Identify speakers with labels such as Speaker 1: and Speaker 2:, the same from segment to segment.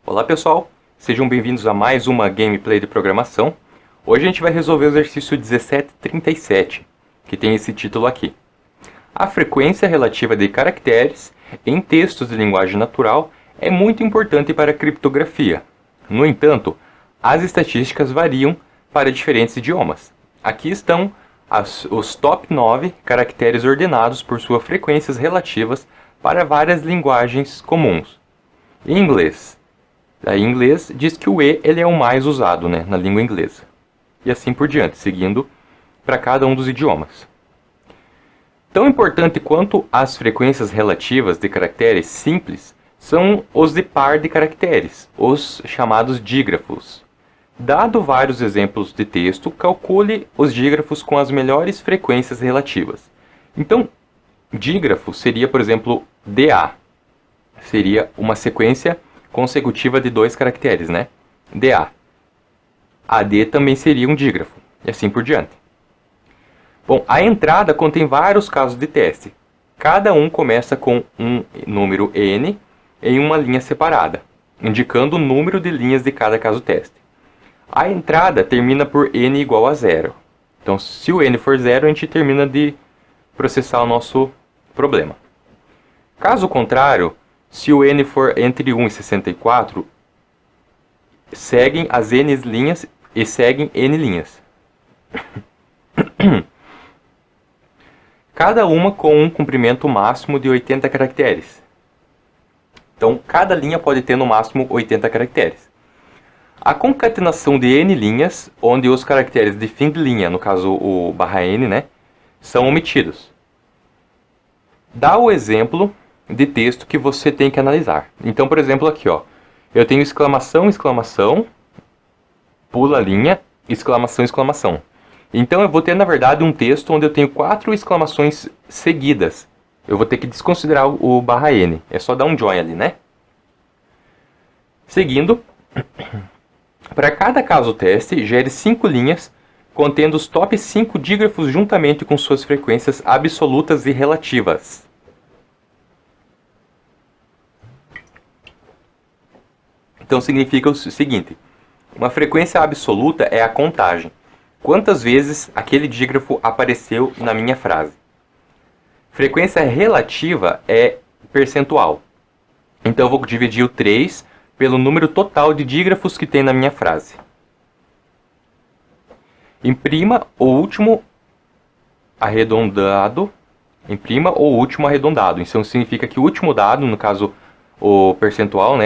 Speaker 1: Olá pessoal, sejam bem-vindos a mais uma gameplay de programação. Hoje a gente vai resolver o exercício 1737, que tem esse título aqui. A frequência relativa de caracteres em textos de linguagem natural é muito importante para a criptografia. No entanto, as estatísticas variam para diferentes idiomas. Aqui estão os top 9 caracteres ordenados por suas frequências relativas para várias linguagens comuns. Em inglês diz que o E ele é o mais usado, na língua inglesa. E assim por diante, seguindo para cada um dos idiomas. Tão importante quanto as frequências relativas de caracteres simples são os de par de caracteres, os chamados dígrafos. Dado vários exemplos de texto, calcule os dígrafos com as melhores frequências relativas. Então, dígrafo seria, por exemplo, DA. Seria uma sequência consecutiva de 2 caracteres, DA. AD também seria um dígrafo, e assim por diante. Bom, a entrada contém vários casos de teste. Cada um começa com um número N em uma linha separada, indicando o número de linhas de cada caso teste. A entrada termina por N igual a 0. Então, se o N for 0, a gente termina de processar o nosso problema. Caso contrário, se o N for entre 1 e 64, seguem as N linhas e seguem N linhas. Cada uma com um comprimento máximo de 80 caracteres. Então, cada linha pode ter no máximo 80 caracteres. A concatenação de N linhas, onde os caracteres de fim de linha, no caso o /N, são omitidos. Dá o exemplo de texto que você tem que analisar. Então, por exemplo, aqui, eu tenho exclamação, exclamação, pula linha, exclamação, exclamação. Então, eu vou ter, na verdade, um texto onde eu tenho 4 exclamações seguidas. Eu vou ter que desconsiderar o /N. É só dar um join ali, Seguindo, para cada caso teste, gere 5 linhas, contendo os top 5 dígrafos juntamente com suas frequências absolutas e relativas. Então significa o seguinte: uma frequência absoluta é a contagem. Quantas vezes aquele dígrafo apareceu na minha frase? Frequência relativa é percentual. Então eu vou dividir o 3 pelo número total de dígrafos que tem na minha frase. Imprima o último arredondado. Imprima o último arredondado. Isso significa que o último dado, no caso o percentual,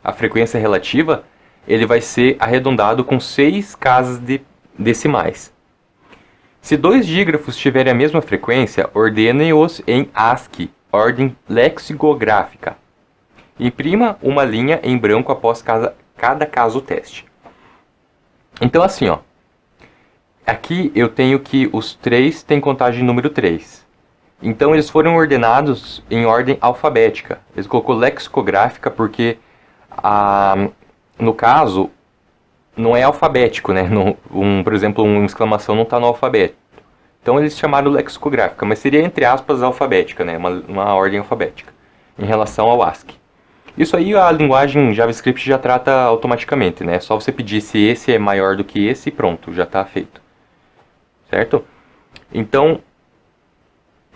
Speaker 1: a frequência relativa, ele vai ser arredondado com 6 casas decimais. Se 2 dígrafos tiverem a mesma frequência, ordene-os em ASCII, ordem lexicográfica. Imprima uma linha em branco após cada caso teste. Então assim, aqui eu tenho que os 3 têm contagem número 3. Então eles foram ordenados em ordem alfabética. Eles colocou lexicográfica porque no caso, não é alfabético, por exemplo, uma exclamação não está no alfabeto. Então eles chamaram lexicográfica, mas seria entre aspas alfabética, uma ordem alfabética, em relação ao ASCII. Isso aí a linguagem JavaScript já trata automaticamente, É só você pedir se esse é maior do que esse e pronto, já está feito. Certo? Então,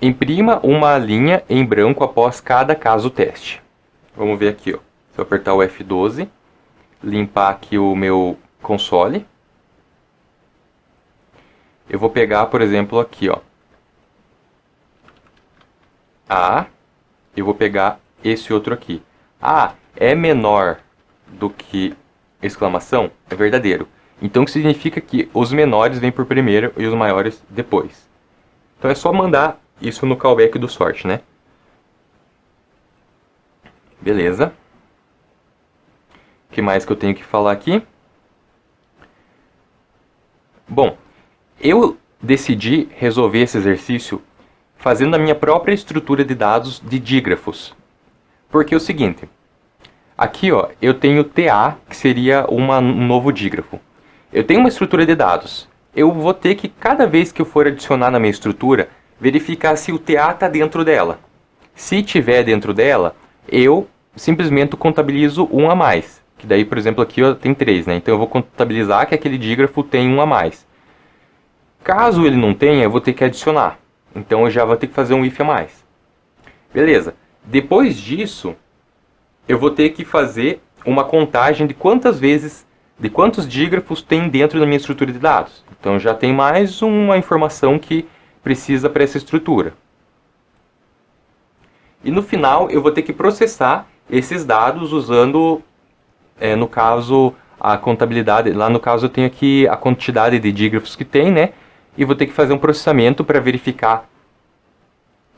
Speaker 1: imprima uma linha em branco após cada caso teste. Vamos ver aqui, Se eu apertar o F12, limpar aqui o meu console, eu vou pegar, por exemplo, aqui, eu vou pegar esse outro aqui. É menor do que exclamação? É verdadeiro. Então, que significa que os menores vêm por primeiro e os maiores depois. Então, é só mandar isso no callback do sort, Beleza. O que mais que eu tenho que falar aqui? Bom, eu decidi resolver esse exercício fazendo a minha própria estrutura de dados de dígrafos. Porque é o seguinte, aqui eu tenho TA, que seria um novo dígrafo. Eu tenho uma estrutura de dados. Eu vou ter que, cada vez que eu for adicionar na minha estrutura, verificar se o TA está dentro dela. Se tiver dentro dela, eu simplesmente contabilizo um a mais. Que daí, por exemplo, aqui tem 3, né? Então eu vou contabilizar que aquele dígrafo tem um a mais. Caso ele não tenha, eu vou ter que adicionar. Então eu já vou ter que fazer um if a mais. Beleza. Depois disso, eu vou ter que fazer uma contagem de quantos dígrafos tem dentro da minha estrutura de dados. Então já tem mais uma informação que precisa para essa estrutura. E no final eu vou ter que processar esses dados usando, no caso, a contabilidade. Lá no caso eu tenho aqui a quantidade de dígrafos que tem, né? E vou ter que fazer um processamento para verificar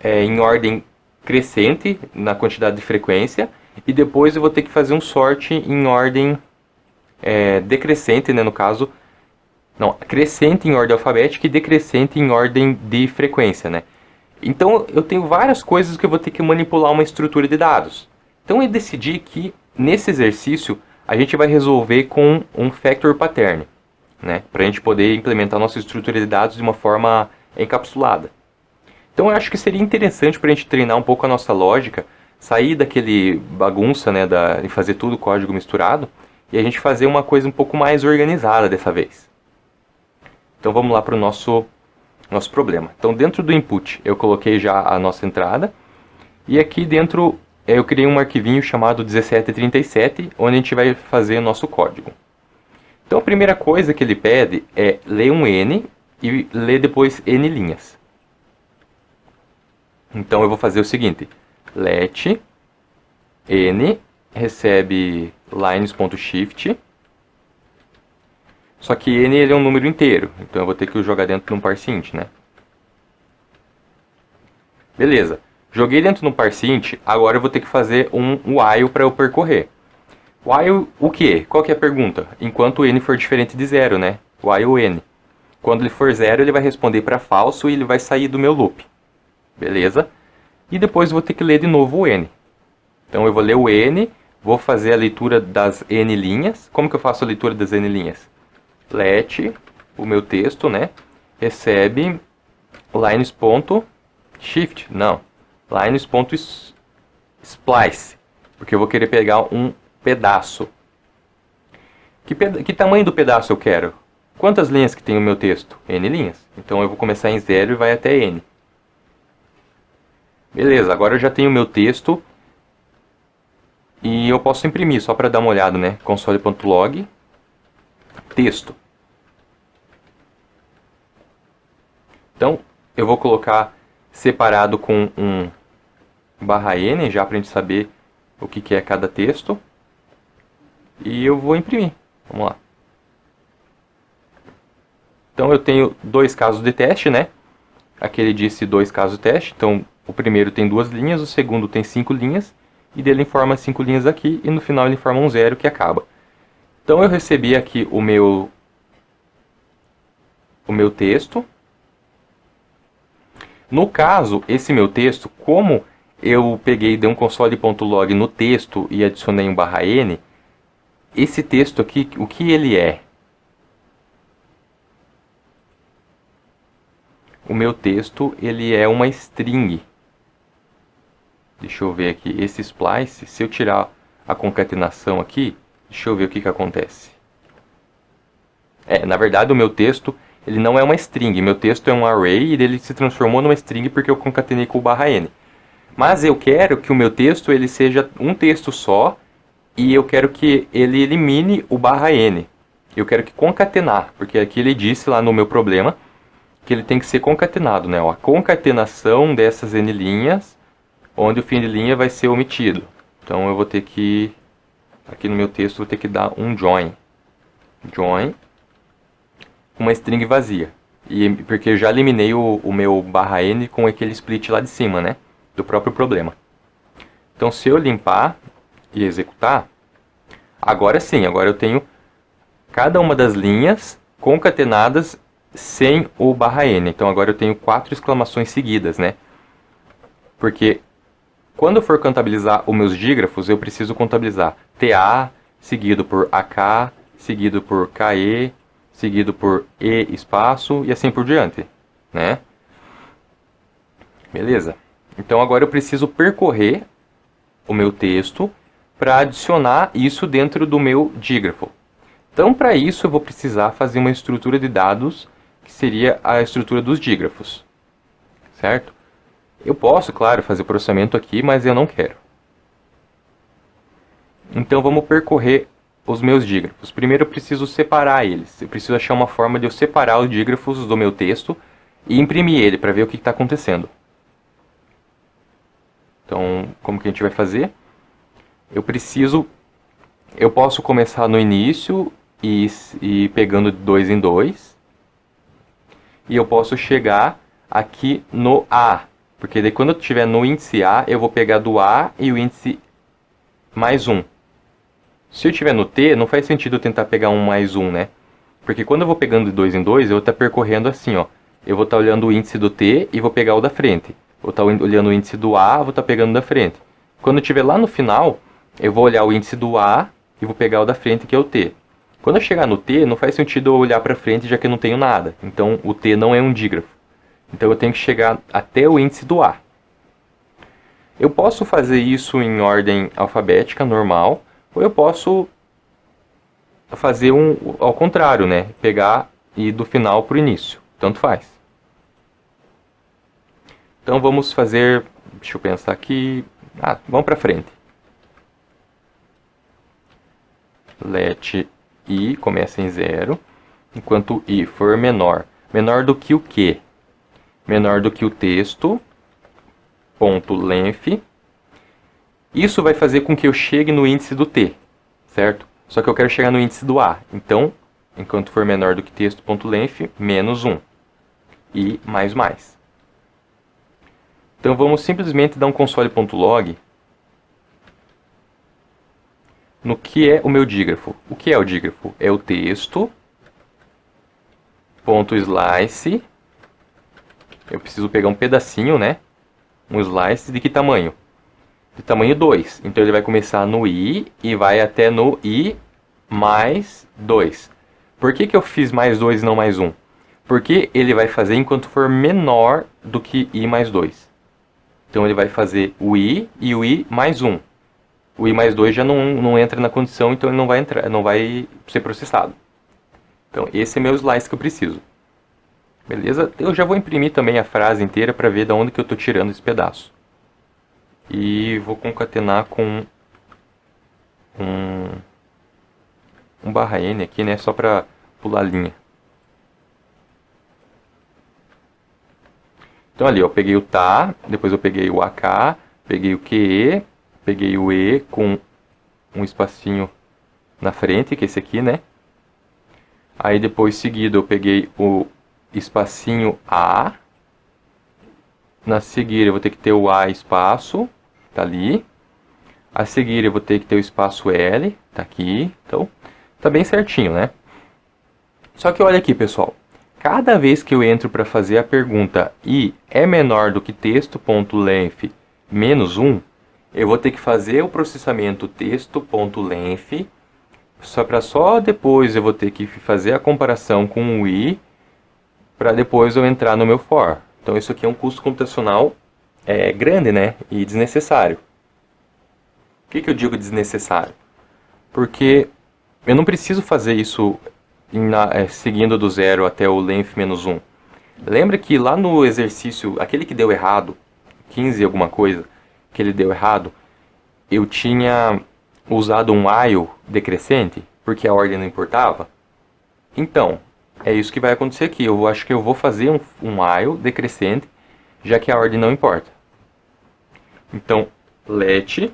Speaker 1: em ordem crescente na quantidade de frequência. E depois eu vou ter que fazer um sort em ordem decrescente, né, no caso. Não, crescente em ordem alfabética e decrescente em ordem de frequência, né? Então eu tenho várias coisas que eu vou ter que manipular uma estrutura de dados. Então eu decidi que nesse exercício a gente vai resolver com um factor pattern, né? Para a gente poder implementar nossa estrutura de dados de uma forma encapsulada. Então eu acho que seria interessante para a gente treinar um pouco a nossa lógica, sair daquele bagunça, né, de fazer tudo código misturado, e a gente fazer uma coisa um pouco mais organizada dessa vez. Então vamos lá para o nosso problema. Então dentro do input eu coloquei já a nossa entrada, e aqui dentro eu criei um arquivinho chamado 1737, onde a gente vai fazer o nosso código. Então a primeira coisa que ele pede é ler um N e ler depois N linhas. Então eu vou fazer o seguinte: let N recebe lines.shift. Só que N ele é um número inteiro, então eu vou ter que jogar dentro de um parseInt, né? Beleza, joguei dentro de um parseInt, agora eu vou ter que fazer um while para eu percorrer. While o quê? Qual que é a pergunta? Enquanto N for diferente de 0, né? While N. Quando ele for 0, ele vai responder para falso e ele vai sair do meu loop. Beleza? E depois eu vou ter que ler de novo o N. Então eu vou ler o N, vou fazer a leitura das N linhas. Como que eu faço a leitura das N linhas? Let, o meu texto, né? Recebe lines.shift. Não. Lines.splice. Porque eu vou querer pegar um pedaço. Que tamanho do pedaço eu quero? Quantas linhas que tem o meu texto? N linhas. Então eu vou começar em 0 e vai até N. Beleza, agora eu já tenho o meu texto. E eu posso imprimir, só para dar uma olhada, né? Console.log texto. Então, eu vou colocar separado com um /n, já para a gente saber o que é cada texto. E eu vou imprimir. Vamos lá. Então, eu tenho 2 casos de teste, né? Aqui ele disse 2 casos de teste. Então, o primeiro tem 2 linhas, o segundo tem 5 linhas. E dele informa 5 linhas aqui, e no final ele informa um 0 que acaba. Então eu recebi aqui o meu texto. No caso, esse meu texto, como eu peguei e dei um console.log no texto e adicionei um /n, esse texto aqui, o que ele é? O meu texto, ele é uma string. Deixa eu ver aqui, esse splice, se eu tirar a concatenação aqui, deixa eu ver o que acontece. Na verdade o meu texto, ele não é uma string, meu texto é um array e ele se transformou numa string porque eu concatenei com o /n. Mas eu quero que o meu texto ele seja um texto só e eu quero que ele elimine o /n. Eu quero que concatenar, porque aqui ele disse lá no meu problema que ele tem que ser concatenado, né? A concatenação dessas n linhas, onde o fim de linha vai ser omitido. Então eu vou ter que, aqui no meu texto, vou ter que dar um join. Join, uma string vazia. Porque eu já eliminei o meu /n com aquele split lá de cima, né? Do próprio problema. Então se eu limpar e executar, agora sim, agora eu tenho cada uma das linhas concatenadas sem o /n. Então agora eu tenho 4 exclamações seguidas, né? Porque quando eu for contabilizar os meus dígrafos, eu preciso contabilizar TA, seguido por AK, seguido por KE, seguido por E espaço e assim por diante, né? Beleza? Então agora eu preciso percorrer o meu texto para adicionar isso dentro do meu dígrafo. Então, para isso, eu vou precisar fazer uma estrutura de dados, que seria a estrutura dos dígrafos. Certo? Eu posso, claro, fazer o processamento aqui, mas eu não quero. Então, vamos percorrer os meus dígrafos. Primeiro, eu preciso separar eles. Eu preciso achar uma forma de eu separar os dígrafos do meu texto e imprimir ele, para ver o que está acontecendo. Então, como que a gente vai fazer? Eu posso começar no início e pegando de 2 em 2. E eu posso chegar aqui no A. Porque daí quando eu estiver no índice A, eu vou pegar do A e o índice mais 1. Se eu estiver no T, não faz sentido eu tentar pegar um mais 1, né? Porque quando eu vou pegando de 2 em 2, eu vou estar percorrendo assim, ó. Eu vou estar olhando o índice do T e vou pegar o da frente. Vou estar olhando o índice do A, vou estar pegando da frente. Quando eu estiver lá no final, eu vou olhar o índice do A e vou pegar o da frente, que é o T. Quando eu chegar no T, não faz sentido eu olhar para frente, já que eu não tenho nada. Então, o T não é um dígrafo. Então, eu tenho que chegar até o índice do A. Eu posso fazer isso em ordem alfabética, normal, ou eu posso fazer ao contrário, né? Pegar e ir do final para o início. Tanto faz. Então, vamos fazer... Deixa eu pensar aqui... vamos para frente. Let I começa em 0, enquanto I for menor. Menor do que o quê? Menor do que o texto, ponto length. Isso vai fazer com que eu chegue no índice do T, certo? Só que eu quero chegar no índice do A. Então, enquanto for menor do que texto, ponto length, menos 1. E mais mais. Então, vamos simplesmente dar um console.log no que é o meu dígrafo. O que é o dígrafo? É o texto, ponto slice. Eu preciso pegar um pedacinho, né? Um slice de que tamanho? De tamanho 2. Então, ele vai começar no I e vai até no I mais 2. Por que eu fiz mais 2 e não mais 1? Porque ele vai fazer enquanto for menor do que I mais 2. Então, ele vai fazer o I e o I mais 1. O I mais 2 já não entra na condição, então ele não vai ser processado. Então, esse é meu slice que eu preciso. Beleza? Eu já vou imprimir também a frase inteira para ver de onde que eu estou tirando esse pedaço. E vou concatenar com um barra N aqui, né? Só para pular a linha. Então ali, eu peguei o tá, depois eu peguei o AK, peguei o QE, peguei o E com um espacinho na frente, que é esse aqui, né? Aí depois, seguido, eu peguei o espacinho A. Na seguir, eu vou ter que ter o A espaço, tá ali. A seguir, eu vou ter que ter o espaço L, tá aqui. Então, tá bem certinho, né? Só que olha aqui, pessoal. Cada vez que eu entro para fazer a pergunta I é menor do que texto.length menos 1, eu vou ter que fazer o processamento texto.length, só depois eu vou ter que fazer a comparação com o I, para depois eu entrar no meu for. Então isso aqui é um custo computacional grande, né? E desnecessário. Por que eu digo desnecessário? Porque eu não preciso fazer isso seguindo do 0 até o length menos 1. Lembra que lá no exercício, aquele que deu errado, 15 alguma coisa, que ele deu errado, eu tinha usado um while decrescente, porque a ordem não importava? Então, é isso que vai acontecer aqui. Eu acho que eu vou fazer um while decrescente, já que a ordem não importa. Então, let...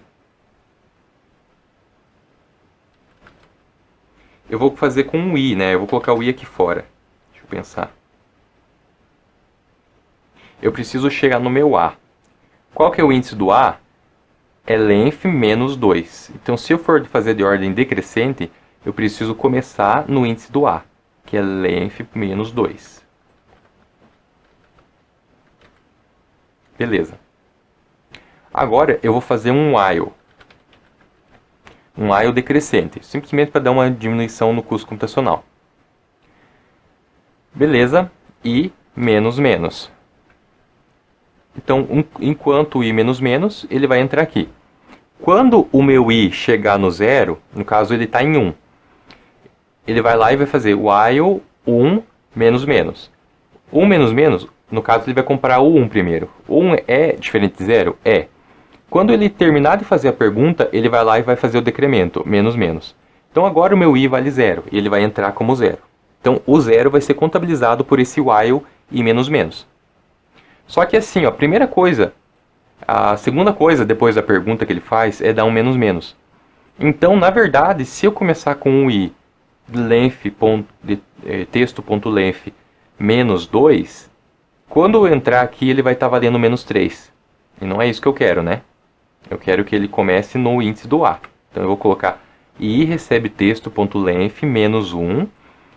Speaker 1: Eu vou fazer com um I, né? Eu vou colocar o I aqui fora. Deixa eu pensar. Eu preciso chegar no meu A. Qual que é o índice do A? É length menos 2. Então, se eu for fazer de ordem decrescente, eu preciso começar no índice do A, que é length menos 2. Beleza. Agora, eu vou fazer um while. Um while decrescente, simplesmente para dar uma diminuição no custo computacional. Beleza, I menos menos. Então, enquanto I menos menos, ele vai entrar aqui. Quando o meu i chegar no 0, no caso ele está em 1, ele vai lá e vai fazer while 1 menos menos. 1 menos menos, no caso ele vai comparar o 1 primeiro. O 1 é diferente de 0? É. Quando ele terminar de fazer a pergunta, ele vai lá e vai fazer o decremento, menos menos. Então agora o meu i vale 0, e ele vai entrar como 0. Então o 0 vai ser contabilizado por esse while e menos menos. Só que assim, ó, a segunda coisa depois da pergunta que ele faz é dar um menos menos. Então, na verdade, se eu começar com um i texto.length menos 2, quando eu entrar aqui ele vai estar valendo menos 3. E não é isso que eu quero, né? Eu quero que ele comece no índice do A. Então eu vou colocar i recebe texto.length menos 1.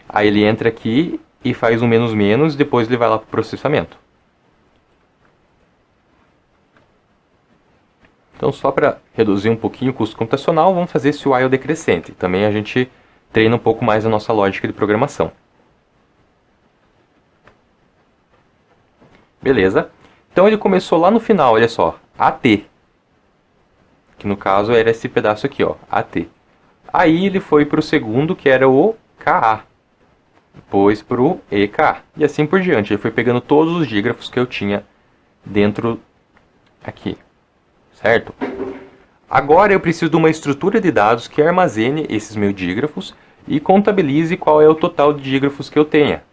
Speaker 1: Aí ele entra aqui e faz um menos menos, depois ele vai lá para o processamento. Então só para reduzir um pouquinho o custo computacional, vamos fazer esse while decrescente. Também a gente treina um pouco mais a nossa lógica de programação. Beleza? Então ele começou lá no final, olha só, AT. Que no caso era esse pedaço aqui, ó, AT. Aí ele foi para o segundo, que era o KA. Depois para o EK. E assim por diante. Ele foi pegando todos os dígrafos que eu tinha dentro aqui. Certo? Agora eu preciso de uma estrutura de dados que armazene esses meus dígrafos e contabilize qual é o total de dígrafos que eu tenha.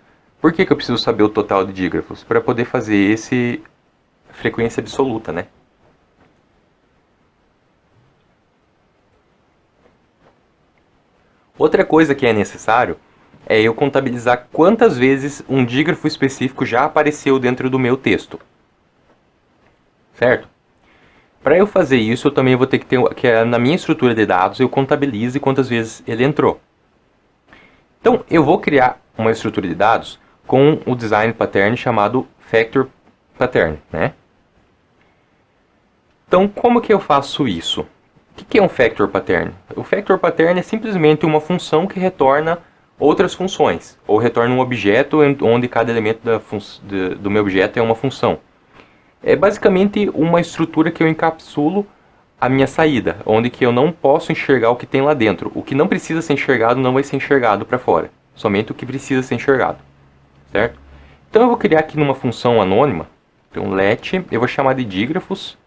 Speaker 1: Por que eu preciso saber o total de dígrafos? Para poder fazer esse frequência absoluta, né? Outra coisa que é necessário é eu contabilizar quantas vezes um dígrafo específico já apareceu dentro do meu texto. Certo? Para eu fazer isso, eu também vou ter que ter, na minha estrutura de dados, eu contabilize quantas vezes ele entrou. Então, eu vou criar uma estrutura de dados com o design pattern chamado factor pattern, né? Então, como que eu faço isso? O que é um factor pattern? O factor pattern é simplesmente uma função que retorna outras funções, ou retorna um objeto onde cada elemento do meu objeto é uma função. É basicamente uma estrutura que eu encapsulo a minha saída, onde que eu não posso enxergar o que tem lá dentro. O que não precisa ser enxergado não vai ser enxergado para fora, somente o que precisa ser enxergado, certo? Então eu vou criar aqui numa função anônima, então let, eu vou chamar de dígrafos,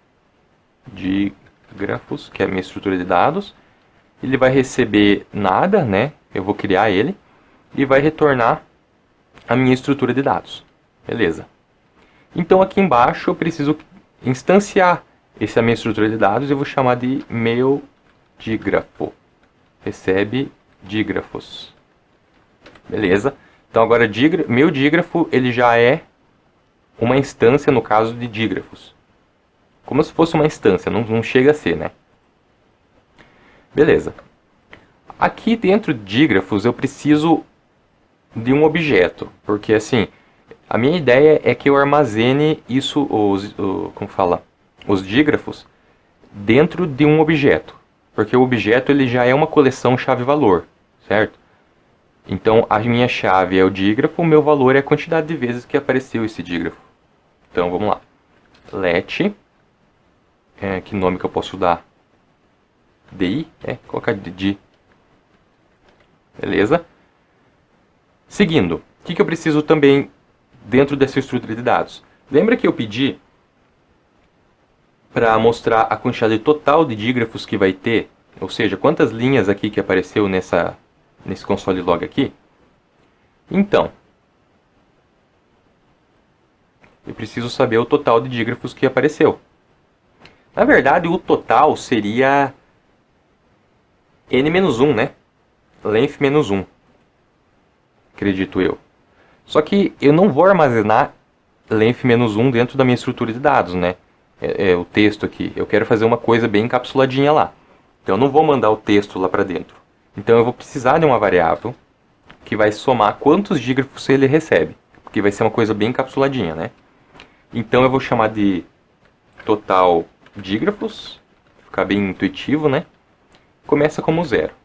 Speaker 1: que é a minha estrutura de dados. Ele vai receber nada, né? Eu vou criar ele e vai retornar a minha estrutura de dados. Beleza. Então aqui embaixo eu preciso instanciar essa minha estrutura de dados e eu vou chamar de meu dígrafo. Recebe dígrafos. Beleza. Então agora meu dígrafo ele já é uma instância no caso de dígrafos. Como se fosse uma instância, não chega a ser, né? Beleza. Aqui dentro de dígrafos eu preciso de um objeto, porque assim, a minha ideia é que eu armazene isso, os dígrafos dentro de um objeto, porque o objeto ele já é uma coleção chave-valor, certo? Então a minha chave é o dígrafo, o meu valor é a quantidade de vezes que apareceu esse dígrafo. Então vamos lá. Let, que nome que eu posso dar? DI, colocar DI. Beleza? Seguindo, o que eu preciso também dentro dessa estrutura de dados? Lembra que eu pedi para mostrar a quantidade total de dígrafos que vai ter? Ou seja, quantas linhas aqui que apareceu nesse console log aqui? Então, eu preciso saber o total de dígrafos que apareceu. Na verdade, o total seria n-1, né? Length menos 1. Acredito eu. Só que eu não vou armazenar length menos 1 dentro da minha estrutura de dados, né? O texto aqui. Eu quero fazer uma coisa bem encapsuladinha lá. Então eu não vou mandar o texto lá para dentro. Então eu vou precisar de uma variável que vai somar quantos dígrafos ele recebe. Porque vai ser uma coisa bem encapsuladinha, né? Então eu vou chamar de total dígrafos. Ficar bem intuitivo, né? Começa como 0.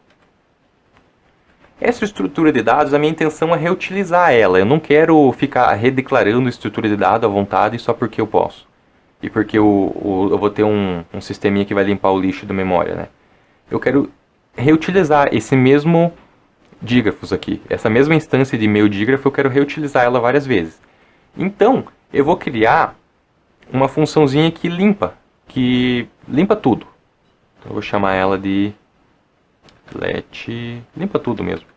Speaker 1: Essa estrutura de dados, a minha intenção é reutilizar ela. Eu não quero ficar redeclarando estrutura de dados à vontade só porque eu posso. e porque eu vou ter um sisteminha que vai limpar o lixo da memória, né? Eu quero reutilizar esse mesmo dígrafos aqui. Essa mesma instância de meu dígrafo, eu quero reutilizar ela várias vezes. Então, eu vou criar uma funçãozinha que limpa tudo. Então, eu vou chamar ela de let limpa tudo mesmo.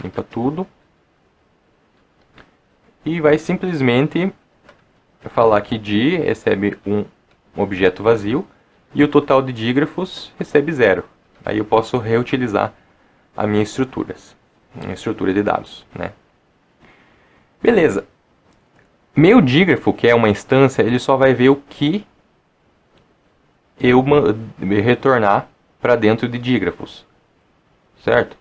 Speaker 1: Limpa tudo. E vai simplesmente falar que D recebe um objeto vazio e o total de dígrafos recebe 0. Aí eu posso reutilizar a minha estrutura de dados, né? Beleza. Meu dígrafo, que é uma instância, ele só vai ver o que eu retornar para dentro de dígrafos, certo?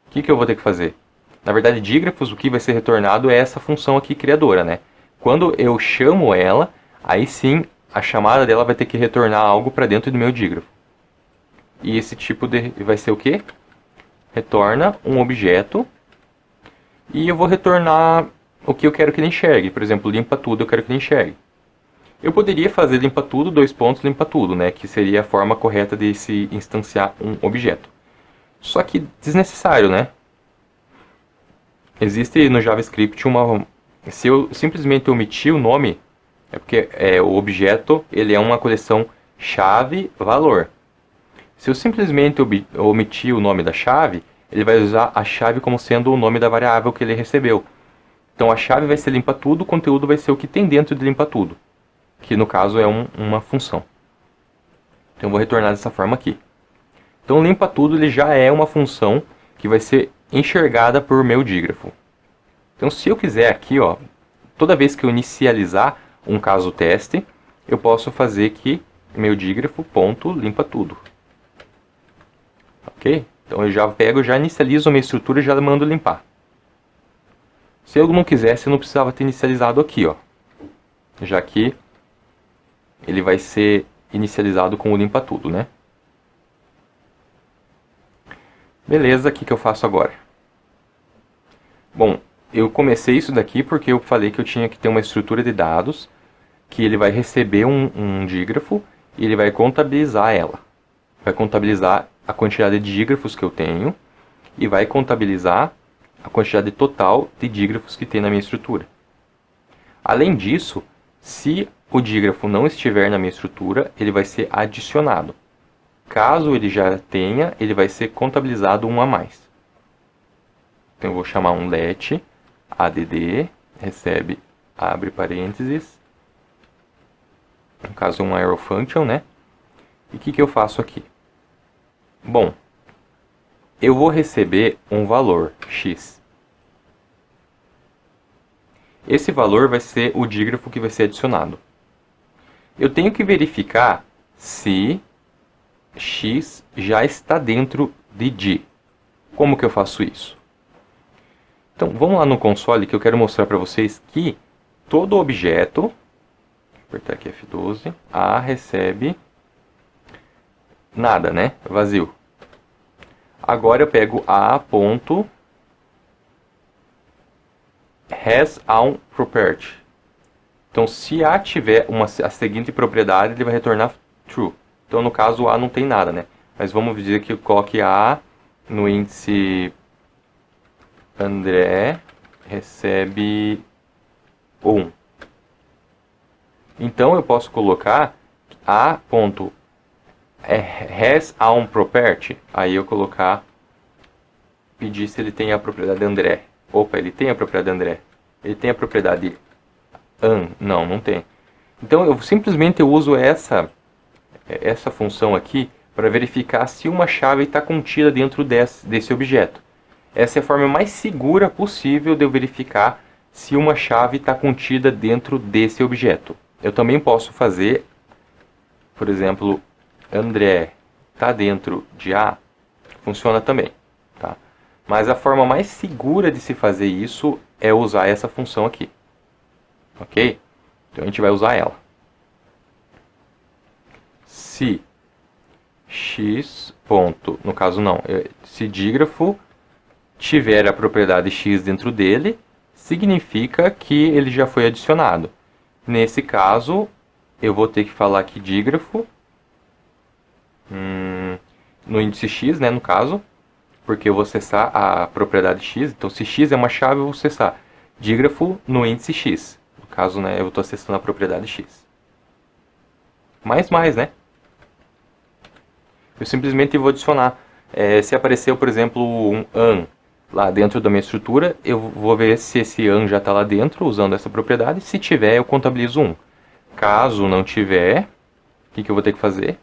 Speaker 1: O que eu vou ter que fazer? Na verdade, dígrafos, o que vai ser retornado é essa função aqui criadora, né? Quando eu chamo ela, aí sim a chamada dela vai ter que retornar algo para dentro do meu dígrafo. E esse tipo vai ser o quê? Retorna um objeto e eu vou retornar o que eu quero que ele enxergue. Por exemplo, limpa tudo, eu quero que ele enxergue. Eu poderia fazer limpa tudo, limpa tudo, né? Que seria a forma correta de se instanciar um objeto. Só que desnecessário, né? Existe no JavaScript se eu simplesmente omitir o nome, é porque o objeto ele é uma coleção chave-valor. Se eu simplesmente omitir o nome da chave, ele vai usar a chave como sendo o nome da variável que ele recebeu. Então a chave vai ser limpa tudo, o conteúdo vai ser o que tem dentro de limpa tudo, que no caso é uma função. Então eu vou retornar dessa forma aqui. Então limpa tudo ele já é uma função que vai ser enxergada por meu dígrafo. Então se eu quiser aqui, ó, toda vez que eu inicializar um caso teste, eu posso fazer que meu dígrafo ponto limpa tudo. Ok? Então eu já inicializo a minha estrutura e já mando limpar. Se eu não quisesse, eu não precisava ter inicializado aqui, ó. Já que ele vai ser inicializado com o limpa tudo, né? Beleza, o que eu faço agora? Bom, eu comecei isso daqui porque eu falei que eu tinha que ter uma estrutura de dados, que ele vai receber um dígrafo e ele vai contabilizar ela. Vai contabilizar a quantidade de dígrafos que eu tenho e vai contabilizar a quantidade total de dígrafos que tem na minha estrutura. Além disso, se o dígrafo não estiver na minha estrutura, ele vai ser adicionado. Caso ele já tenha, ele vai ser contabilizado um a mais. Então eu vou chamar um let add recebe, abre parênteses, no caso um arrow function, né? E o que eu faço aqui? Bom, eu vou receber um valor x. Esse valor vai ser o dígrafo que vai ser adicionado. Eu tenho que verificar se x já está dentro de D. Como que eu faço isso? Então, vamos lá no console que eu quero mostrar para vocês que todo objeto, vou apertar aqui F12, A recebe nada, né? Vazio. Agora eu pego a.hasOnProperty. Então, se A tiver a seguinte propriedade, ele vai retornar true. Então, no caso, A não tem nada, né? Mas vamos dizer que eu coloque A no índice André recebe 1. Então, eu posso colocar a.hasOnProperty. Aí eu colocar, pedir se ele tem a propriedade André. Opa, ele tem a propriedade André. Ele tem a propriedade an? Não, não tem. Então, eu simplesmente uso essa função aqui para verificar se uma chave está contida dentro desse objeto. Essa é a forma mais segura possível de eu verificar se uma chave está contida dentro desse objeto. Eu também posso fazer, por exemplo, André está dentro de A, funciona também. Tá? Mas a forma mais segura de se fazer isso é usar essa função aqui. Ok? Então a gente vai usar ela. Se x ponto, no caso não, se dígrafo tiver a propriedade x dentro dele, significa que ele já foi adicionado. Nesse caso, eu vou ter que falar aqui dígrafo no índice x, né, no caso, porque eu vou acessar a propriedade x. Então, se x é uma chave, eu vou acessar dígrafo no índice x. No caso, né, eu estou acessando a propriedade x. Mais, né? Eu simplesmente vou adicionar. Se apareceu, por exemplo, um an lá dentro da minha estrutura, eu vou ver se esse an já está lá dentro, usando essa propriedade. Se tiver, eu contabilizo 1. Caso não tiver, o que eu vou ter que fazer?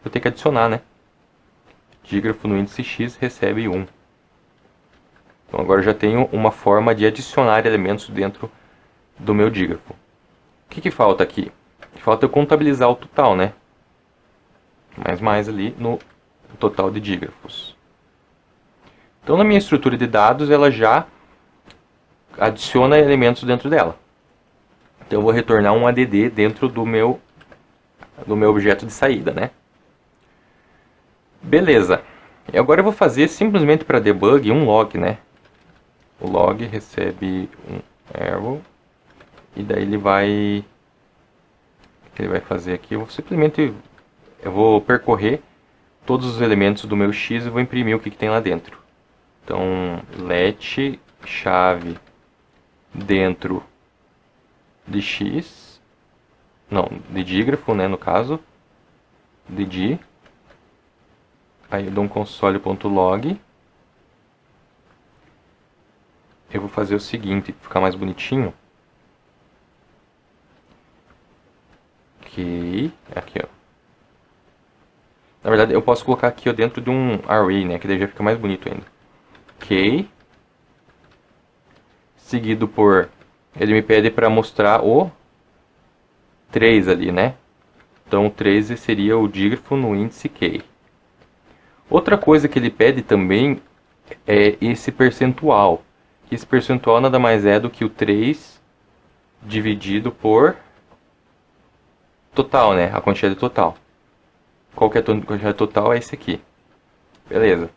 Speaker 1: Vou ter que adicionar, né? Dígrafo no índice x recebe 1. Então agora eu já tenho uma forma de adicionar elementos dentro do meu dígrafo. O que falta aqui? Falta eu contabilizar o total, né? Mais ali no total de dígrafos. Então na minha estrutura de dados ela já adiciona elementos dentro dela. Então eu vou retornar um add dentro do meu objeto de saída, né? Beleza. E agora eu vou fazer simplesmente para debug um log, né? O log recebe um arrow e daí ele vai... O que ele vai fazer aqui? Eu vou percorrer todos os elementos do meu x e vou imprimir o que tem lá dentro. Então, let chave dentro de x, não, de dígrafo, né, no caso, de d. Aí eu dou um console.log. Eu vou fazer o seguinte, para ficar mais bonitinho. Ok, aqui ó. Na verdade eu posso colocar aqui ó, dentro de um array, né, que daí já fica mais bonito ainda. Ok. Seguido por, ele me pede para mostrar o 3 ali, né. Então o 13 seria o dígrafo no índice k. Outra coisa que ele pede também é esse percentual. Esse percentual nada mais é do que o 3 dividido por total, né? A quantidade total. Qual que é a quantidade total? É esse aqui. Beleza.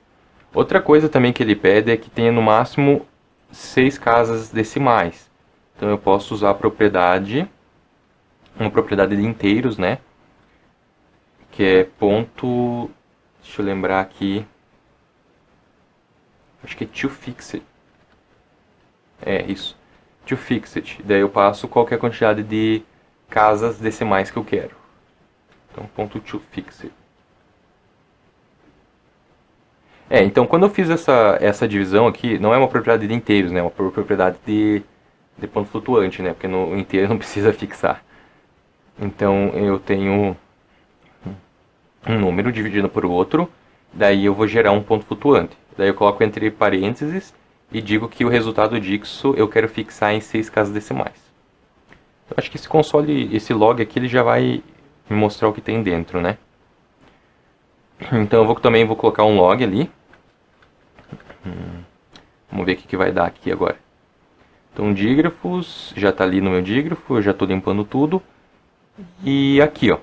Speaker 1: Outra coisa também que ele pede é que tenha no máximo 6 casas decimais. Então eu posso usar a propriedade, uma propriedade de inteiros, né? Que é ponto... Deixa eu lembrar aqui. Acho que é toFixit. É, isso. toFixit. Daí eu passo qualquer quantidade de casas decimais que eu quero. Então, ponto toFixit. Então quando eu fiz essa divisão aqui, não é uma propriedade de inteiros, né? É uma propriedade de ponto flutuante, né? Porque no inteiro não precisa fixar. Então eu tenho um número dividido por outro, daí eu vou gerar um ponto flutuante. Daí eu coloco entre parênteses e digo que o resultado disso eu quero fixar em 6 casas decimais. Eu acho que esse console, esse log aqui, ele já vai me mostrar o que tem dentro, né? Então eu também vou colocar um log ali. Vamos ver o que vai dar aqui agora. Então dígrafos, já está ali no meu dígrafo, eu já estou limpando tudo. E aqui, ó.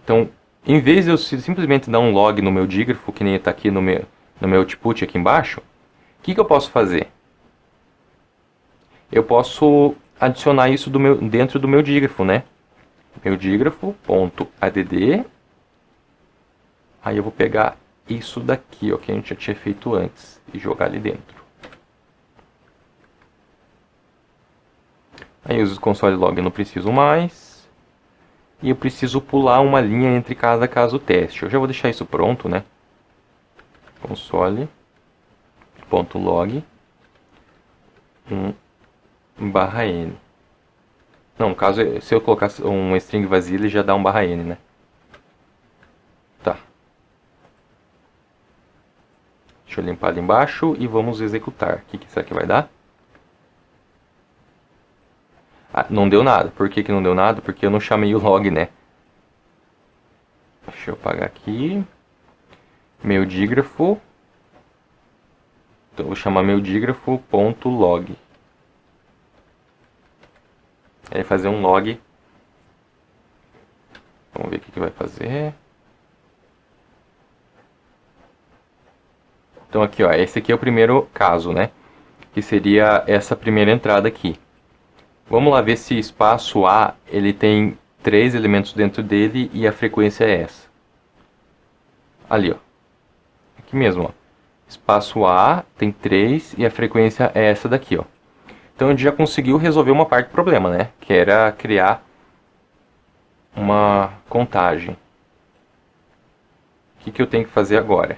Speaker 1: Então, em vez de eu simplesmente dar um log no meu dígrafo, que nem está aqui no meu output aqui embaixo, o que eu posso fazer? Eu posso adicionar isso dentro do meu dígrafo, né? Meu dígrafo.add. Aí eu vou pegar isso daqui, ó, que a gente já tinha feito antes, e jogar ali dentro. Aí eu uso o console log, eu não preciso mais. E eu preciso pular uma linha entre cada caso teste. Eu já vou deixar isso pronto, né? Console.log /n. Não, no caso, se eu colocar um string vazio, ele já dá um /n, né? Tá. Deixa eu limpar ali embaixo e vamos executar. O que será que vai dar? Ah, não deu nada. Por que não deu nada? Porque eu não chamei o log, né? Deixa eu apagar aqui. Meu dígrafo. Então eu vou chamar meu dígrafo.log. Aí fazer um log. Vamos ver o que vai fazer. Então aqui, ó, esse aqui é o primeiro caso, né? Que seria essa primeira entrada aqui. Vamos lá ver se espaço A ele tem 3 elementos dentro dele e a frequência é essa. Ali, ó. Aqui mesmo, ó. Espaço A tem 3 e a frequência é essa daqui, ó. Então a gente já conseguiu resolver uma parte do problema, né? Que era criar uma contagem. O que eu tenho que fazer agora?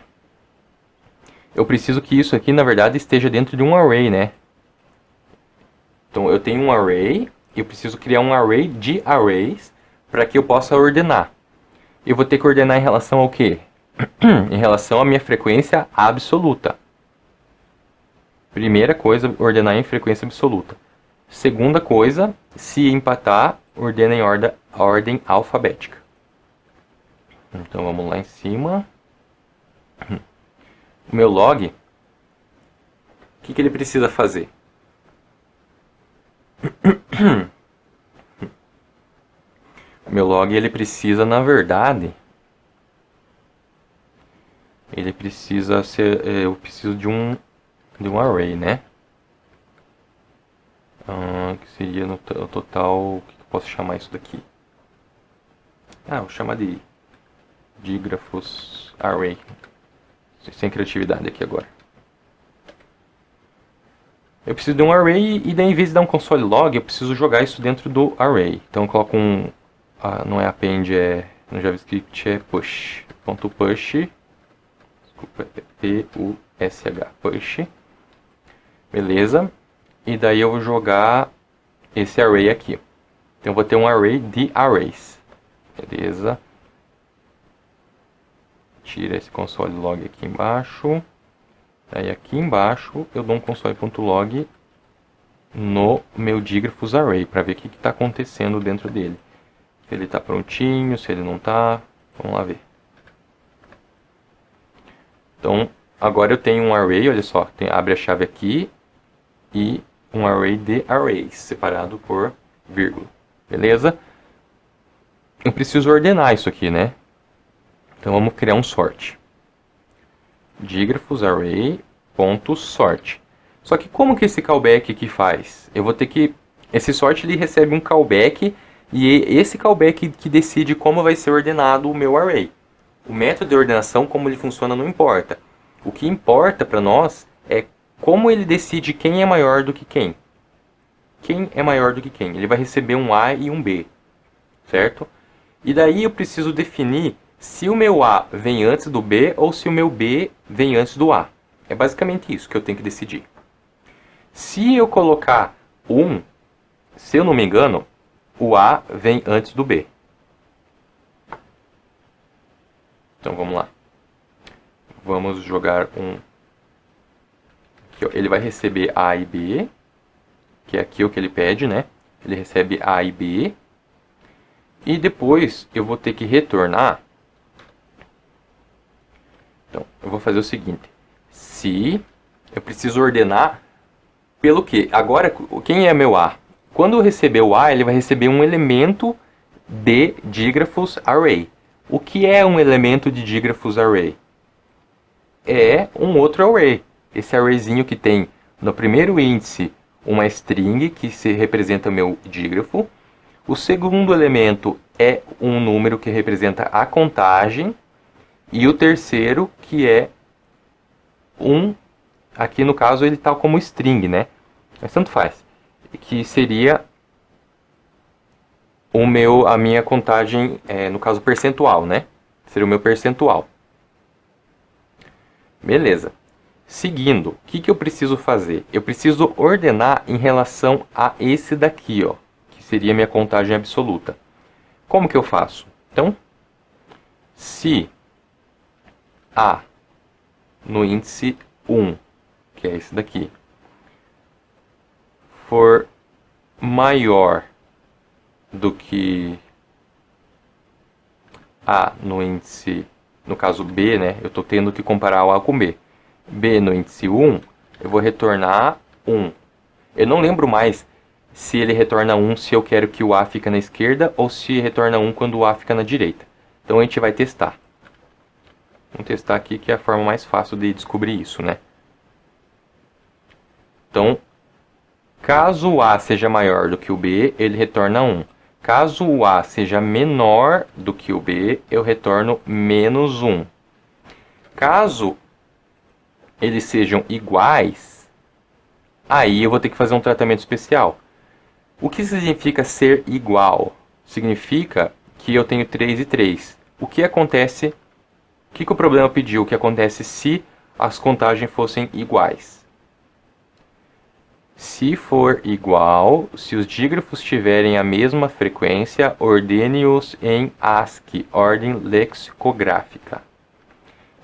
Speaker 1: Eu preciso que isso aqui, na verdade, esteja dentro de um array, né? Então eu tenho um array, eu preciso criar um array de arrays para que eu possa ordenar. Eu vou ter que ordenar em relação ao quê? Em relação à minha frequência absoluta. Primeira coisa, ordenar em frequência absoluta. Segunda coisa, se empatar, ordena em ordem alfabética. Então vamos lá em cima. O meu log, o que ele precisa fazer? O meu log, ele precisa, na verdade, ele precisa ser, eu preciso de um array, né? Que seria no total, o que eu posso chamar isso daqui? Vou chamar de dígrafos array. Sem criatividade aqui agora. Eu preciso de um array e daí, em vez de dar um console log, eu preciso jogar isso dentro do array. Então eu coloco não é append, no JavaScript é push. Ponto push. Desculpa, é P-U-S-H. Push. Beleza. E daí eu vou jogar esse array aqui. Então eu vou ter um array de arrays. Beleza. Tira esse console log aqui embaixo. Aí aqui embaixo eu dou um console.log no meu dígrafos array para ver o que está acontecendo dentro dele. Se ele está prontinho, se ele não está. Vamos lá ver. Então agora eu tenho um array, olha só, abre a chave aqui e um array de arrays separado por vírgula. Beleza? Eu preciso ordenar isso aqui, né? Então vamos criar um sort. Dígrafos array.sort. Só que como que esse callback aqui faz? Eu vou ter que... Esse sort ele recebe um callback e esse callback que decide como vai ser ordenado o meu array. O método de ordenação, como ele funciona, não importa. O que importa para nós é como ele decide quem é maior do que quem. Quem é maior do que quem? Ele vai receber um A e um B. Certo? E daí eu preciso definir se o meu A vem antes do B ou se o meu B vem antes do A. É basicamente isso que eu tenho que decidir. Se eu colocar 1, se eu não me engano, o A vem antes do B. Então vamos lá. Vamos jogar um... Aqui, ó. Ele vai receber A e B, que é aqui o que ele pede, né? Ele recebe A e B. E depois eu vou ter que retornar. Então, eu vou fazer o seguinte. Se eu preciso ordenar pelo quê? Agora, quem é meu A? Quando eu receber o A, ele vai receber um elemento de dígrafos array. O que é um elemento de dígrafos array? É um outro array. Esse arrayzinho que tem no primeiro índice uma string que se representa o meu dígrafo. O segundo elemento é um número que representa a contagem. E o terceiro, que é aqui no caso ele está como string, né? Mas tanto faz. Que seria a minha contagem, no caso percentual, né? Seria o meu percentual. Beleza. Seguindo, o que eu preciso fazer? Eu preciso ordenar em relação a esse daqui, ó. Que seria a minha contagem absoluta. Como que eu faço? Então, se A no índice 1, que é esse daqui, for maior do que A no índice, no caso B, né? Eu estou tendo que comparar o A com B. B no índice 1, eu vou retornar 1. Eu não lembro mais se ele retorna 1 se eu quero que o A fique na esquerda ou se retorna 1 quando o A fica na direita. Então a gente vai testar. Vamos testar aqui que é a forma mais fácil de descobrir isso, né? Então, caso o A seja maior do que o B, ele retorna 1. Caso o A seja menor do que o B, eu retorno menos 1. Caso eles sejam iguais, aí eu vou ter que fazer um tratamento especial. O que significa ser igual? Significa que eu tenho 3 e 3. O que acontece? O que o problema pediu? O que acontece se as contagens fossem iguais? Se for igual, se os dígrafos tiverem a mesma frequência, ordene-os em ASCII, ordem lexicográfica.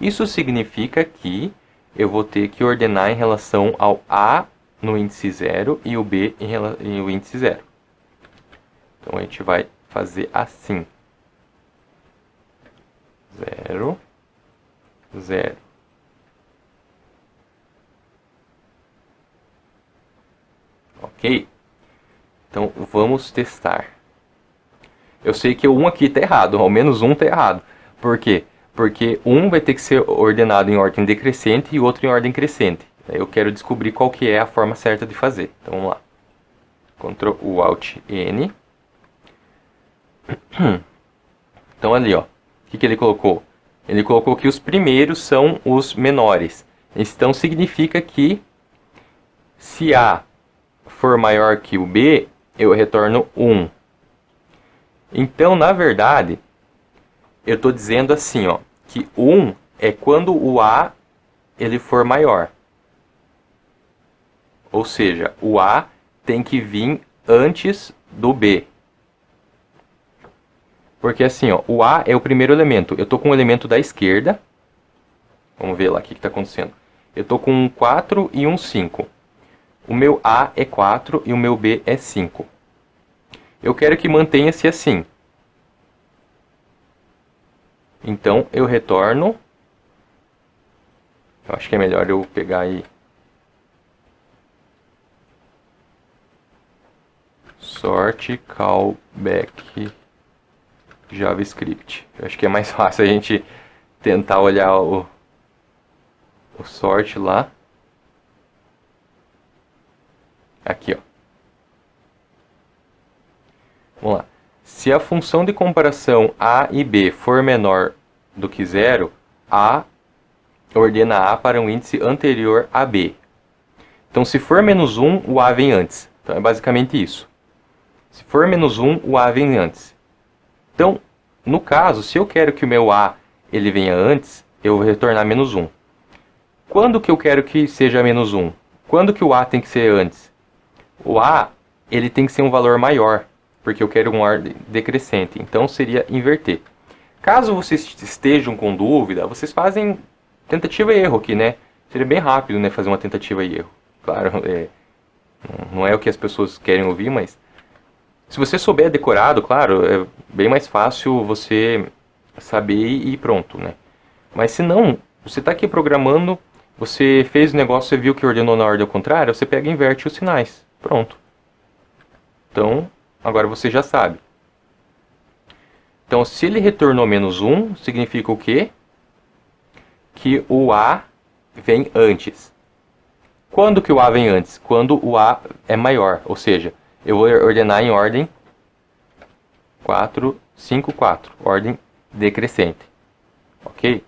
Speaker 1: Isso significa que eu vou ter que ordenar em relação ao A no índice 0 e o B em o índice 0. Então a gente vai fazer assim. 0, 0. Ok? Então vamos testar. Eu sei que o 1 aqui está errado, ao menos um está errado. Por quê? Porque um vai ter que ser ordenado em ordem decrescente e o outro em ordem crescente. Eu quero descobrir qual que é a forma certa de fazer. Então vamos lá. Ctrl U Alt N. Então ali, ó, o que ele colocou? Ele colocou que os primeiros são os menores. Então significa que se A for maior que o B, eu retorno 1. Então, na verdade, eu estou dizendo assim, ó, que 1 é quando o A ele for maior. Ou seja, o A tem que vir antes do B. Porque assim, ó, o A é o primeiro elemento. Eu estou com o elemento da esquerda. Vamos ver lá o que está acontecendo. Eu estou com um 4 e um 5. O meu A é 4 e o meu B é 5. Eu quero que mantenha-se assim. Então, eu retorno. Eu acho que é melhor eu pegar aí. Sort callback JavaScript. Eu acho que é mais fácil a gente tentar olhar o sort lá. Aqui, ó. Vamos lá. Se a função de comparação A e B for menor do que 0, A ordena A para um índice anterior a B. Então, se for menos 1, o A vem antes. Então, é basicamente isso. Se for menos 1, o A vem antes. Então, no caso, se eu quero que o meu A ele venha antes, eu vou retornar menos 1. Quando que eu quero que seja menos 1? Quando que o A tem que ser antes? O A ele tem que ser um valor maior, porque eu quero uma ordem decrescente. Então, seria inverter. Caso vocês estejam com dúvida, vocês fazem tentativa e erro aqui, né? Seria bem rápido, né, fazer uma tentativa e erro. Claro, não é o que as pessoas querem ouvir, mas se você souber decorado, claro, é bem mais fácil você saber e pronto, né? Mas se não, você está aqui programando, você fez o negócio, você viu que ordenou na ordem ao contrário, você pega e inverte os sinais. Pronto. Então, agora você já sabe. Então, se ele retornou menos 1, significa o quê? Que o A vem antes. Quando que o A vem antes? Quando o A é maior, ou seja, eu vou ordenar em ordem 4, 5, 4. Ordem decrescente. Ok?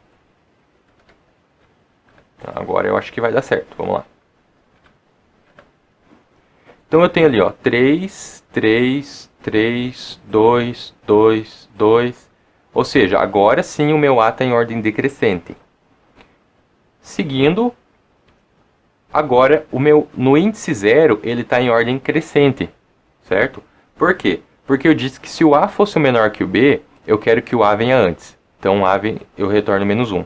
Speaker 1: Agora eu acho que vai dar certo. Vamos lá. Então eu tenho ali, ó, 3, 3, 3, 2, 2, 2. Ou seja, agora sim o meu A está em ordem decrescente. Seguindo, agora no índice 0 ele está em ordem crescente. Certo? Por quê? Porque eu disse que se o A fosse menor que o B, eu quero que o A venha antes. Então, eu retorno menos 1.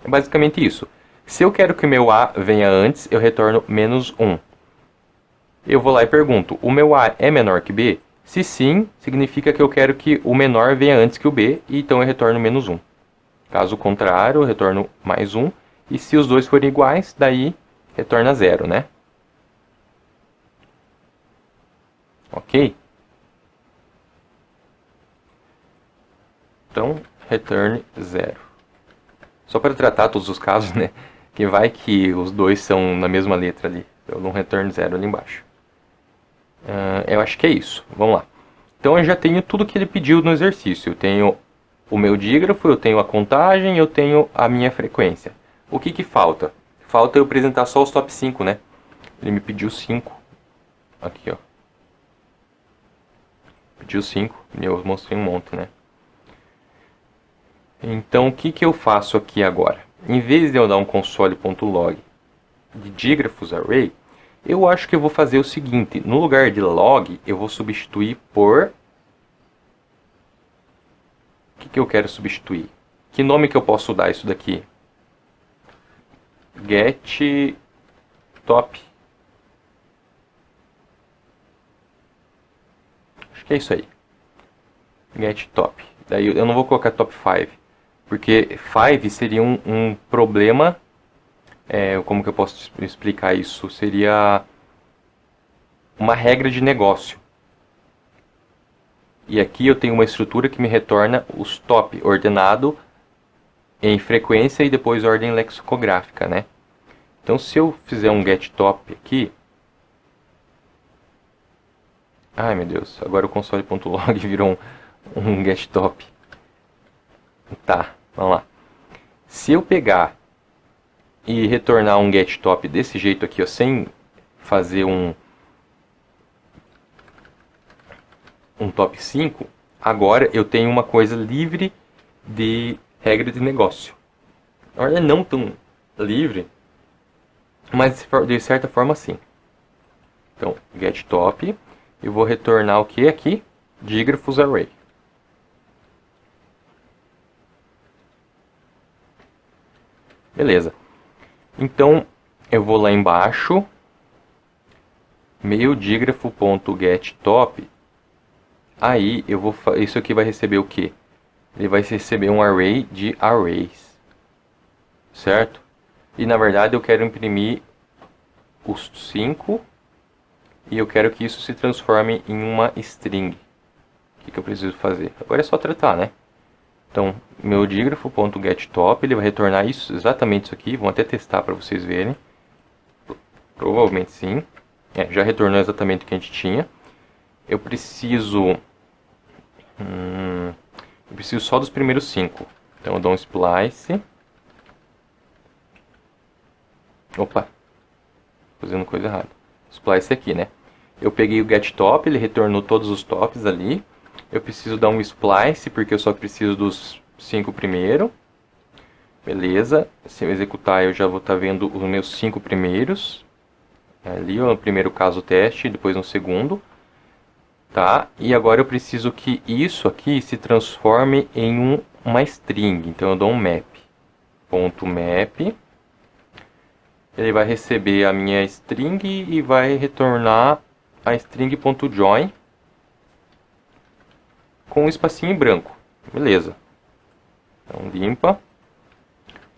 Speaker 1: É basicamente isso. Se eu quero que o meu A venha antes, eu retorno menos 1. Eu vou lá e pergunto, o meu A é menor que B? Se sim, significa que eu quero que o menor venha antes que o B, e então eu retorno menos 1. Caso contrário, eu retorno mais 1. E se os dois forem iguais, daí retorna 0, né? Ok? Então, return 0. Só para tratar todos os casos, né? Que vai que os dois são na mesma letra ali. Eu dou um return 0 ali embaixo. Eu acho que é isso. Vamos lá. Então eu já tenho tudo que ele pediu no exercício. Eu tenho o meu dígrafo, eu tenho a contagem, eu tenho a minha frequência. O que que falta? Falta eu apresentar só os top 5, né? Ele me pediu 5. Aqui, ó. Pediu 5. Eu mostrei um monte, né? Então o que que eu faço aqui agora? Em vez de eu dar um console.log de dígrafos array, eu acho que eu vou fazer o seguinte. No lugar de log, eu vou substituir por... O que que eu quero substituir? Que nome que eu posso dar isso daqui? Get top. Acho que é isso aí. Get top. Daí eu não vou colocar top 5. Porque 5 seria um problema. Como que eu posso explicar isso? Seria uma regra de negócio. E aqui eu tenho uma estrutura que me retorna os top ordenado em frequência e depois ordem lexicográfica, né? Então se eu fizer um get top aqui... Ai meu Deus, agora o console.log virou um get top. Tá, vamos lá. Se eu pegar e retornar um get top desse jeito aqui, ó, sem fazer um top 5, agora eu tenho uma coisa livre de regra de negócio. Na verdade, não tão livre, mas de certa forma sim. Então, get top, eu vou retornar o que aqui? Dígrafos array. Beleza. Então, eu vou lá embaixo, meu dígrafo.getTop. Aí, isso aqui vai receber o quê? Ele vai receber um array de arrays. Certo? E, na verdade, eu quero imprimir os 5. E eu quero que isso se transforme em uma string. O que eu preciso fazer? Agora é só tratar, né? Então, meu dígrafo.getTop, ele vai retornar isso, exatamente isso aqui. Vamos até testar para vocês verem. Provavelmente sim. Já retornou exatamente o que a gente tinha. Eu preciso só dos primeiros 5. Então eu dou um splice. Opa, fazendo coisa errada. Splice aqui, né? Eu peguei o getTop, ele retornou todos os tops ali. Eu preciso dar um splice, porque eu só preciso dos 5 primeiro. Beleza. Se eu executar, eu já vou estar vendo os meus 5 primeiros. Ali, no primeiro caso teste, depois no segundo. Tá? E agora eu preciso que isso aqui se transforme em uma string. Então eu dou um map. .map. Ele vai receber a minha string e vai retornar a string.join com um espacinho em branco. Beleza. Então limpa.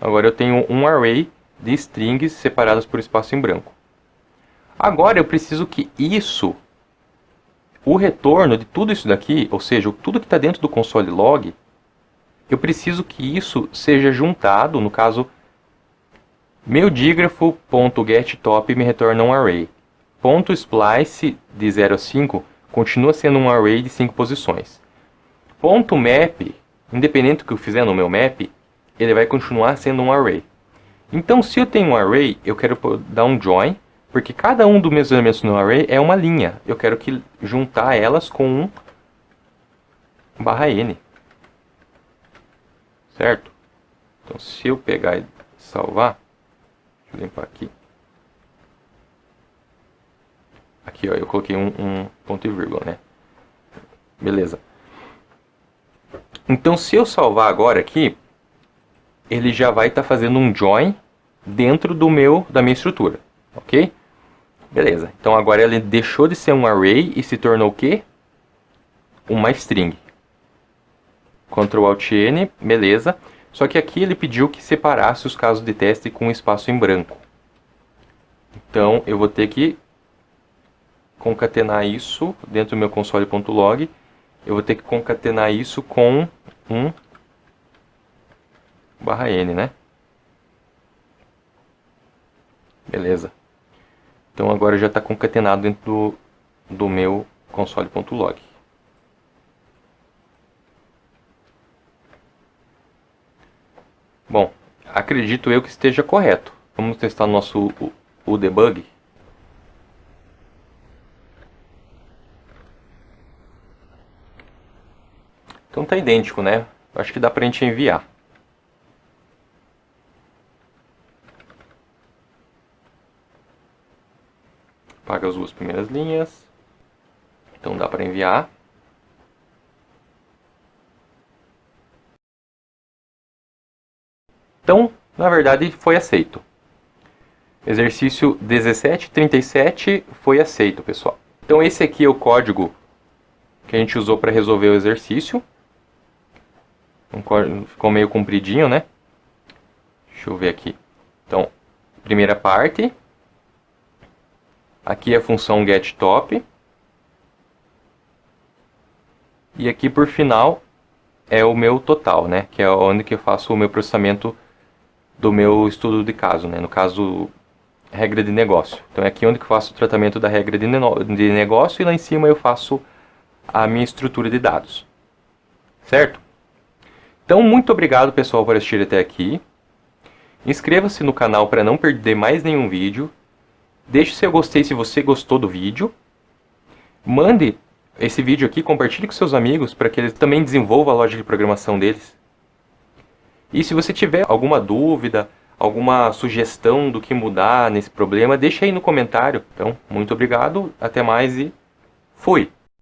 Speaker 1: Agora eu tenho um array de strings separadas por espaço em branco. Agora eu preciso que isso, o retorno de tudo isso daqui, ou seja, tudo que está dentro do console log, eu preciso que isso seja juntado, no caso, meu dígrafo.getTop me retorna um array. .splice de 0 a 5 continua sendo um array de 5 posições. .map, independente do que eu fizer no meu map, ele vai continuar sendo um array. Então, se eu tenho um array, eu quero dar um join, porque cada um dos meus elementos no array é uma linha. Eu quero juntar elas com um /n. Certo? Então, se eu pegar e salvar, deixa eu limpar aqui. Aqui, ó, eu coloquei um ponto e vírgula, né? Beleza. Então, se eu salvar agora aqui, ele já vai estar fazendo um join dentro da minha estrutura, ok? Beleza. Então, agora ele deixou de ser um array e se tornou o quê? Uma string. Ctrl Alt N, beleza. Só que aqui ele pediu que separasse os casos de teste com espaço em branco. Então, eu vou ter que concatenar isso dentro do meu console.log. Eu vou ter que concatenar isso com um /n, né? Beleza. Então agora já está concatenado dentro do meu console.log. acredito eu que esteja correto. Vamos testar o debug. Então tá idêntico, né? Acho que dá pra gente enviar. Apaga as duas primeiras linhas. Então dá para enviar. Então, na verdade, foi aceito. Exercício 1737 foi aceito, pessoal. Então esse aqui é o código que a gente usou para resolver o exercício. Ficou meio compridinho, né? Deixa eu ver aqui. Então, primeira parte. Aqui é a função getTop. E aqui por final é o meu total, né? Que é onde que eu faço o meu processamento do meu estudo de caso, né? No caso, regra de negócio. Então é aqui onde que eu faço o tratamento da regra de negócio e lá em cima eu faço a minha estrutura de dados. Certo? Então, muito obrigado, pessoal, por assistir até aqui. Inscreva-se no canal para não perder mais nenhum vídeo. Deixe seu gostei se você gostou do vídeo. Mande esse vídeo aqui, compartilhe com seus amigos para que eles também desenvolvam a lógica de programação deles. E se você tiver alguma dúvida, alguma sugestão do que mudar nesse problema, deixe aí no comentário. Então, muito obrigado, até mais e fui!